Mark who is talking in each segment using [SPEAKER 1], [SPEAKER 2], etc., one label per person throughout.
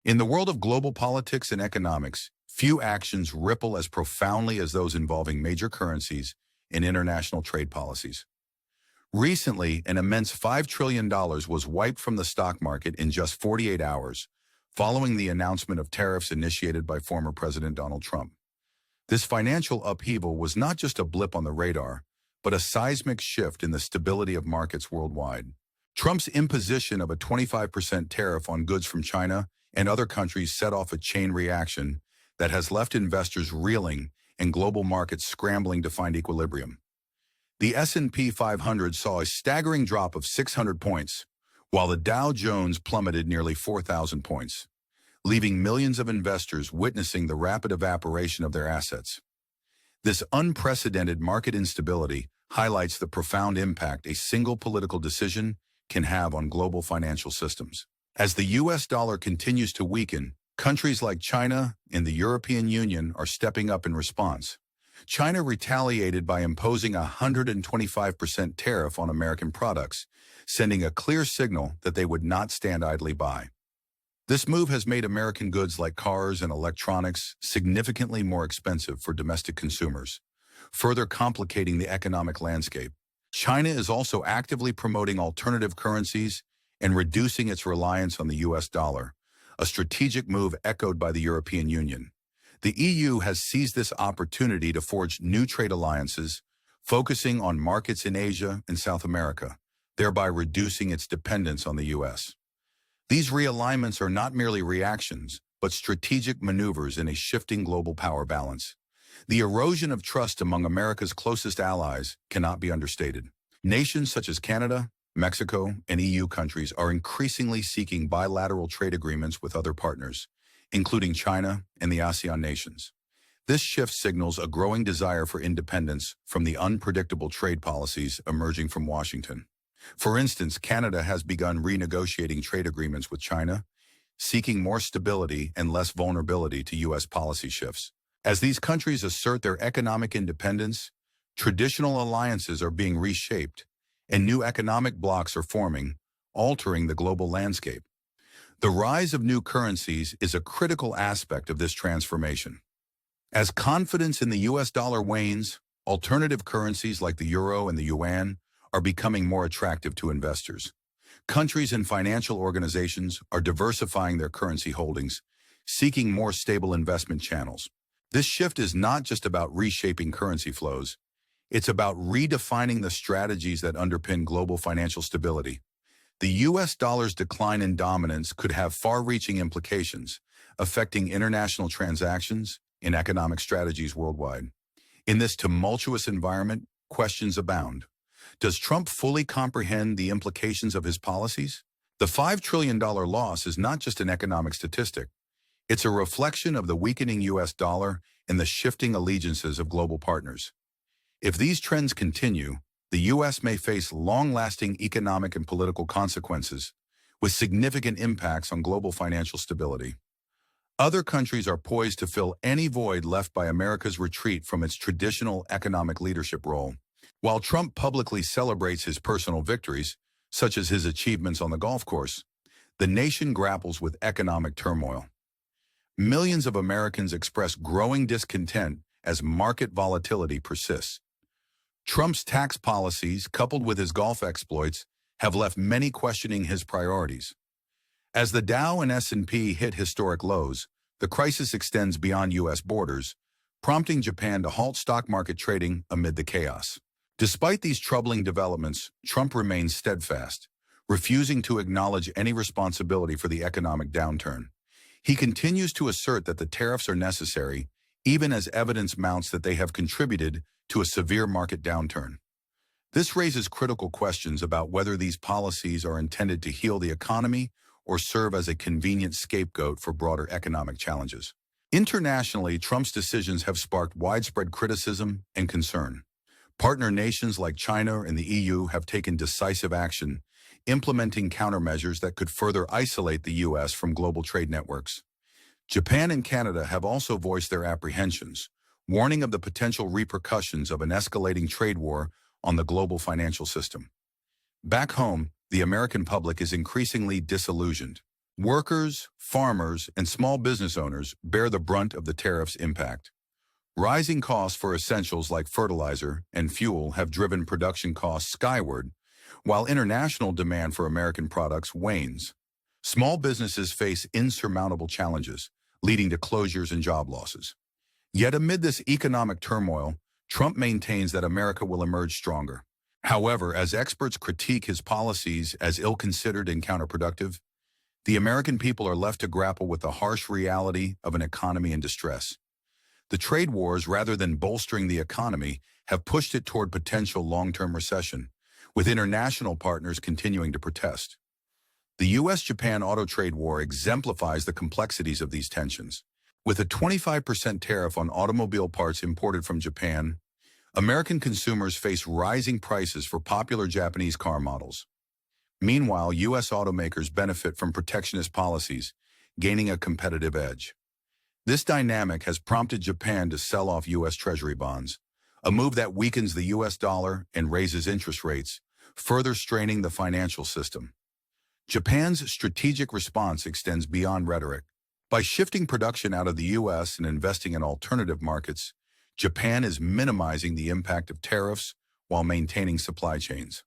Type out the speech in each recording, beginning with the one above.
[SPEAKER 1] In the world of global politics and economics, few actions ripple as profoundly as those involving major currencies and international trade policies. Recently, an immense $5 trillion was wiped from the stock market in just 48 hours, following the announcement of tariffs initiated by former President Donald Trump. This financial upheaval was not just a blip on the radar, but a seismic shift in the stability of markets worldwide. Trump's imposition of a 25% tariff on goods from China and other countries set off a chain reaction that has left investors reeling and global markets scrambling to find equilibrium. The S&P 500 saw a staggering drop of 600 points, while the Dow Jones plummeted nearly 4,000 points, leaving millions of investors witnessing the rapid evaporation of their assets. This unprecedented market instability highlights the profound impact a single political decision can have on global financial systems. As the U.S. dollar continues to weaken, countries like China and the European Union are stepping up in response. China retaliated by imposing a 125% tariff on American products, sending a clear signal that they would not stand idly by. This move has made American goods like cars and electronics significantly more expensive for domestic consumers, further complicating the economic landscape. China is also actively promoting alternative currencies and reducing its reliance on the U.S. dollar, a strategic move echoed by the European Union. The EU has seized this opportunity to forge new trade alliances, focusing on markets in Asia and South America, thereby reducing its dependence on the U.S. These realignments are not merely reactions, but strategic maneuvers in a shifting global power balance. The erosion of trust among America's closest allies cannot be understated. Nations such as Canada, Mexico, and EU countries are increasingly seeking bilateral trade agreements with other partners, including China and the ASEAN nations. This shift signals a growing desire for independence from the unpredictable trade policies emerging from Washington. For instance, Canada has begun renegotiating trade agreements with China, seeking more stability and less vulnerability to U.S. policy shifts. As these countries assert their economic independence, traditional alliances are being reshaped, and new economic blocs are forming, altering the global landscape. The rise of new currencies is a critical aspect of this transformation. As confidence in the U.S. dollar wanes, alternative currencies like the euro and the yuan are becoming more attractive to investors. Countries and financial organizations are diversifying their currency holdings, seeking more stable investment channels. This shift is not just about reshaping currency flows. It's about redefining the strategies that underpin global financial stability. The U.S. dollar's decline in dominance could have far-reaching implications, affecting international transactions and economic strategies worldwide. In this tumultuous environment, questions abound. Does Trump fully comprehend the implications of his policies? The $5 trillion loss is not just an economic statistic. It's a reflection of the weakening U.S. dollar and the shifting allegiances of global partners. If these trends continue, the U.S. may face long-lasting economic and political consequences, with significant impacts on global financial stability. Other countries are poised to fill any void left by America's retreat from its traditional economic leadership role. While Trump publicly celebrates his personal victories, such as his achievements on the golf course, the nation grapples with economic turmoil. Millions of Americans express growing discontent as market volatility persists. Trump's tax policies, coupled with his golf exploits, have left many questioning his priorities. As the Dow and S&P hit historic lows, the crisis extends beyond U.S. borders, prompting Japan to halt stock market trading amid the chaos. Despite these troubling developments, Trump remains steadfast, refusing to acknowledge any responsibility for the economic downturn. He continues to assert that the tariffs are necessary, even as evidence mounts that they have contributed to a severe market downturn. This raises critical questions about whether these policies are intended to heal the economy or serve as a convenient scapegoat for broader economic challenges. Internationally, Trump's decisions have sparked widespread criticism and concern. Partner nations like China and the EU have taken decisive action, implementing countermeasures that could further isolate the U.S. from global trade networks. Japan and Canada have also voiced their apprehensions, warning of the potential repercussions of an escalating trade war on the global financial system. Back home, the American public is increasingly disillusioned. Workers, farmers, and small business owners bear the brunt of the tariff's impact. Rising costs for essentials like fertilizer and fuel have driven production costs skyward, while international demand for American products wanes. Small businesses face insurmountable challenges, leading to closures and job losses. Yet amid this economic turmoil, Trump maintains that America will emerge stronger. However, as experts critique his policies as ill-considered and counterproductive, the American people are left to grapple with the harsh reality of an economy in distress. The trade wars, rather than bolstering the economy, have pushed it toward potential long-term recession, with international partners continuing to protest. The U.S.-Japan auto trade war exemplifies the complexities of these tensions. With a 25% tariff on automobile parts imported from Japan, American consumers face rising prices for popular Japanese car models. Meanwhile, U.S. automakers benefit from protectionist policies, gaining a competitive edge. This dynamic has prompted Japan to sell off U.S. Treasury bonds, a move that weakens the U.S. dollar and raises interest rates, further straining the financial system. Japan's strategic response extends beyond rhetoric. By shifting production out of the U.S. and investing in alternative markets, Japan is minimizing the impact of tariffs while maintaining supply chains.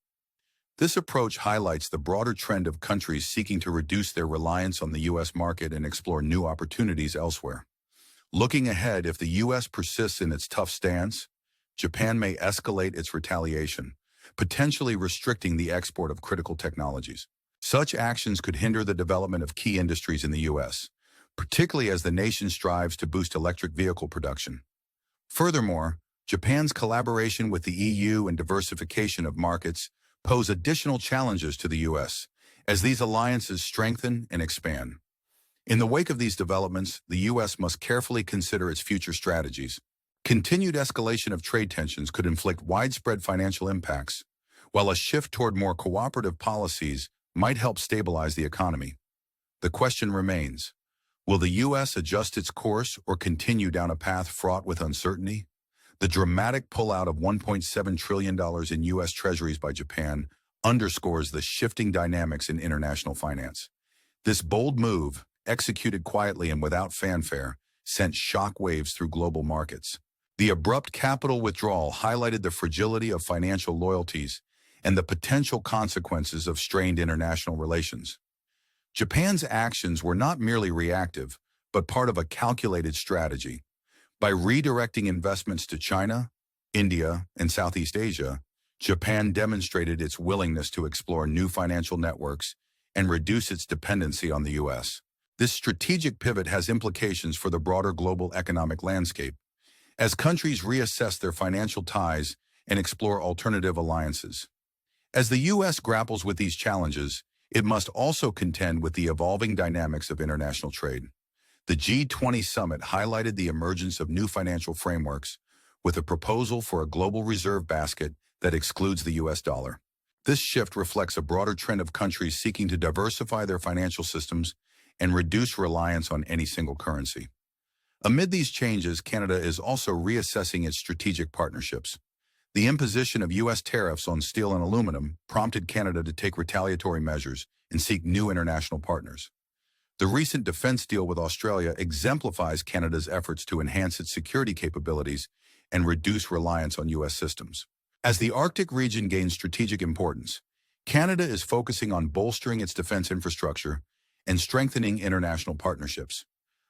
[SPEAKER 1] This approach highlights the broader trend of countries seeking to reduce their reliance on the U.S. market and explore new opportunities elsewhere. Looking ahead, if the U.S. persists in its tough stance, Japan may escalate its retaliation, potentially restricting the export of critical technologies. Such actions could hinder the development of key industries in the U.S., particularly as the nation strives to boost electric vehicle production. Furthermore, Japan's collaboration with the EU and diversification of markets pose additional challenges to the U.S. as these alliances strengthen and expand. In the wake of these developments, the U.S. must carefully consider its future strategies. Continued escalation of trade tensions could inflict widespread financial impacts, while a shift toward more cooperative policies might help stabilize the economy. The question remains, will the U.S. adjust its course or continue down a path fraught with uncertainty? The dramatic pullout of $1.7 trillion in U.S. treasuries by Japan underscores the shifting dynamics in international finance. This bold move, executed quietly and without fanfare, sent shockwaves through global markets. The abrupt capital withdrawal highlighted the fragility of financial loyalties and the potential consequences of strained international relations. Japan's actions were not merely reactive, but part of a calculated strategy. By redirecting investments to China, India, and Southeast Asia, Japan demonstrated its willingness to explore new financial networks and reduce its dependency on the U.S. This strategic pivot has implications for the broader global economic landscape, as countries reassess their financial ties and explore alternative alliances. As the U.S. grapples with these challenges, it must also contend with the evolving dynamics of international trade. The G20 summit highlighted the emergence of new financial frameworks with a proposal for a global reserve basket that excludes the U.S. dollar. This shift reflects a broader trend of countries seeking to diversify their financial systems and reduce reliance on any single currency. Amid these changes, Canada is also reassessing its strategic partnerships. The imposition of U.S. tariffs on steel and aluminum prompted Canada to take retaliatory measures and seek new international partners. The recent defense deal with Australia exemplifies Canada's efforts to enhance its security capabilities and reduce reliance on U.S. systems. As the Arctic region gains strategic importance, Canada is focusing on bolstering its defense infrastructure and strengthening international partnerships.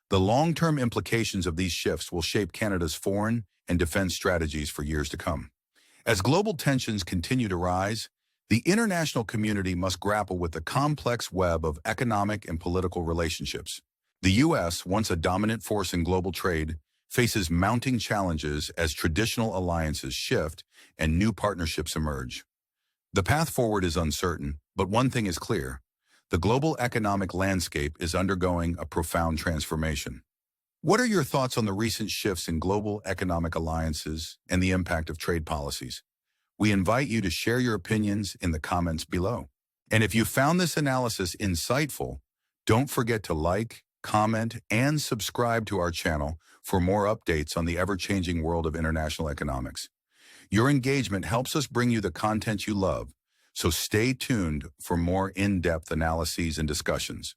[SPEAKER 1] The long-term implications of these shifts will shape Canada's foreign and defense strategies for years to come. As global tensions continue to rise, the international community must grapple with the complex web of economic and political relationships. The U.S., once a dominant force in global trade, faces mounting challenges as traditional alliances shift and new partnerships emerge. The path forward is uncertain, but one thing is clear: the global economic landscape is undergoing a profound transformation. What are your thoughts on the recent shifts in global economic alliances and the impact of trade policies? We invite you to share your opinions in the comments below. And if you found this analysis insightful, don't forget to like, comment, and subscribe to our channel for more updates on the ever-changing world of international economics. Your engagement helps us bring you the content you love, so stay tuned for more in-depth analyses and discussions.